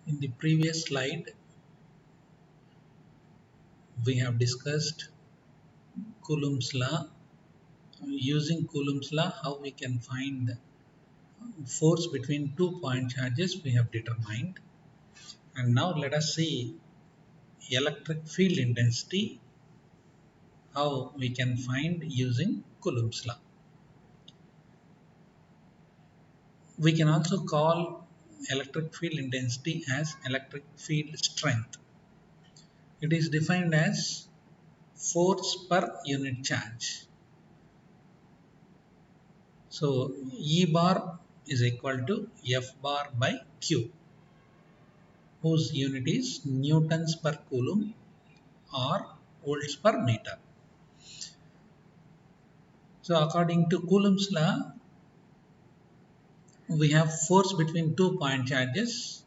In the previous slide, we have discussed Coulomb's law. Using Coulomb's law, how we can find force between 2 point charges we have determined. And now let us see electric field intensity, how we can find using Coulomb's law. We can also call electric field intensity as electric field strength. It is defined as force per unit charge. So E bar is equal to F bar by Q, whose unit is newtons per coulomb or volts per meter. So according to Coulomb's law, we have force between 2 point charges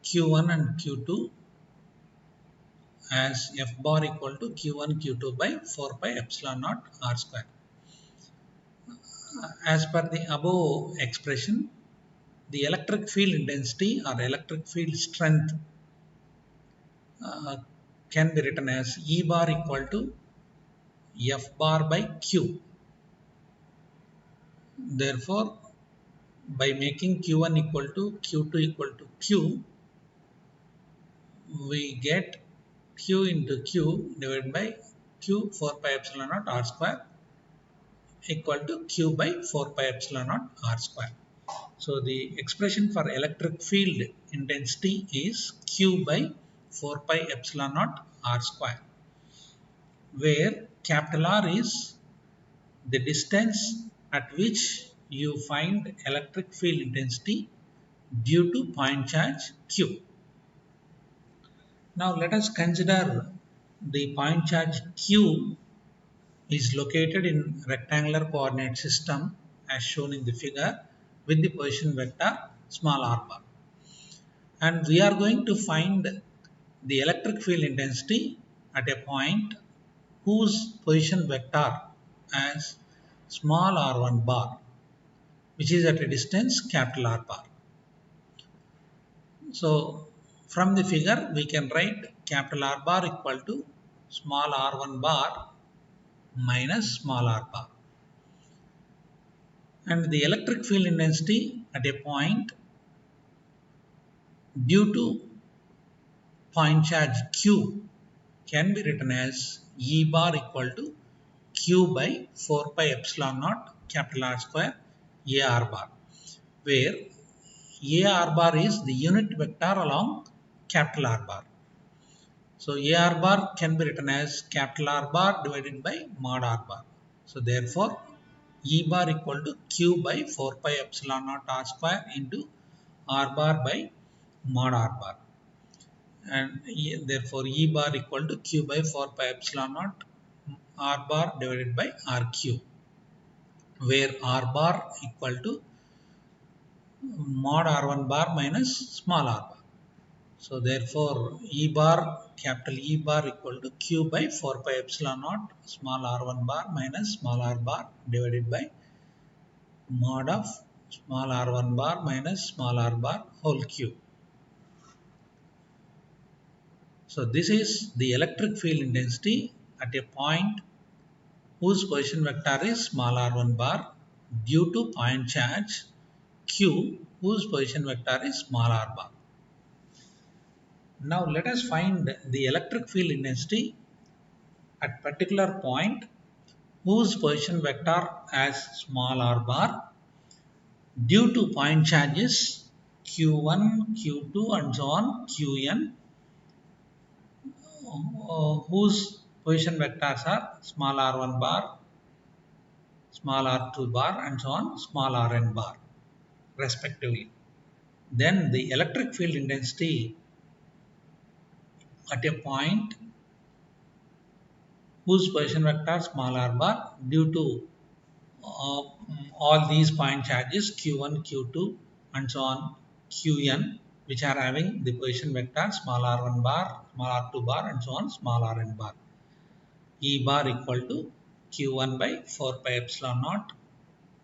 Q1 and Q2 as F bar equal to Q1 Q2 by 4 pi epsilon naught R square. As per the above expression, the electric field intensity or electric field strength can be written as E bar equal to F bar by Q. Therefore, by making Q1 equal to Q2 equal to Q, we get Q into Q divided by Q 4 pi epsilon naught R square equal to Q by 4 pi epsilon naught R square. So the expression for electric field intensity is Q by 4 pi epsilon naught R square, where capital R is the distance at which you find electric field intensity due to point charge Q. Now let us consider the point charge Q is located in rectangular coordinate system as shown in the figure with the position vector small r bar. And we are going to find the electric field intensity at a point whose position vector as small r1 bar, which is at a distance capital R bar. So from the figure we can write capital R bar equal to small r1 bar minus small r bar. And the electric field intensity at a point due to point charge Q can be written as E bar equal to Q by 4 pi epsilon naught capital R square A R bar, where A R bar is the unit vector along capital R bar. So A R bar can be written as capital R bar divided by mod R bar. So therefore E bar equal to Q by 4 pi epsilon naught R square into R bar by mod R bar. And therefore E bar equal to Q by 4 pi epsilon naught R bar divided by RQ, where R bar equal to mod R1 bar minus small r bar. So therefore E bar, capital E bar equal to Q by 4 pi epsilon naught small r1 bar minus small r bar divided by mod of small r1 bar minus small r bar whole cube. So this is the electric field intensity at a point whose position vector is small r1 bar due to point charge Q whose position vector is small r bar. Now let us find the electric field intensity at particular point whose position vector as small r bar due to point charges Q1, Q2 and so on Qn, whose position vectors are small r1 bar, small r2 bar and so on small rn bar respectively. Then the electric field intensity at a point whose position vector small r bar due to all these point charges Q1, Q2 and so on Qn, which are having the position vector small r1 bar, small r2 bar and so on small rn bar. E bar equal to Q1 by 4 pi epsilon naught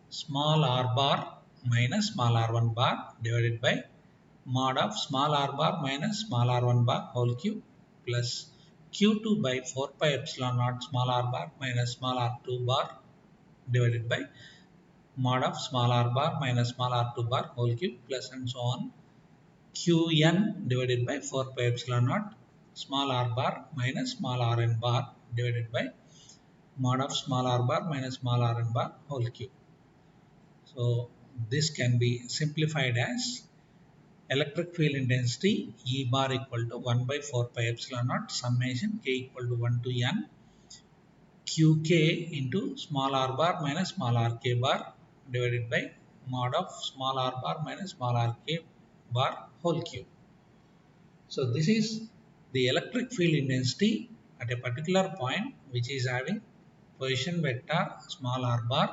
small r bar minus small r1 bar divided by mod of small r bar minus small r1 bar whole cube plus q2 by 4 pi epsilon naught small r bar minus small r2 bar divided by mod of small r bar minus small r2 bar whole cube plus and so on qn divided by 4 pi epsilon naught small r bar minus small rn bar divided by mod of small r bar minus small rn bar whole cube. So this can be simplified as electric field intensity E bar equal to 1 by 4 pi epsilon naught summation k equal to 1 to n qk into small r bar minus small rk bar divided by mod of small r bar minus small rk bar whole cube. So this is the electric field intensity at a particular point which is having position vector small r bar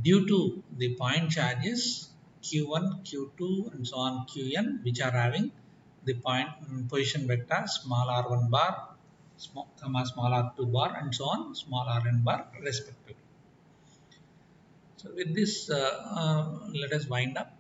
due to the point charges q1, q2 and so on qn which are having the point position vector small r1 bar, small r2 bar and so on small rn bar respectively. So with this let us wind up.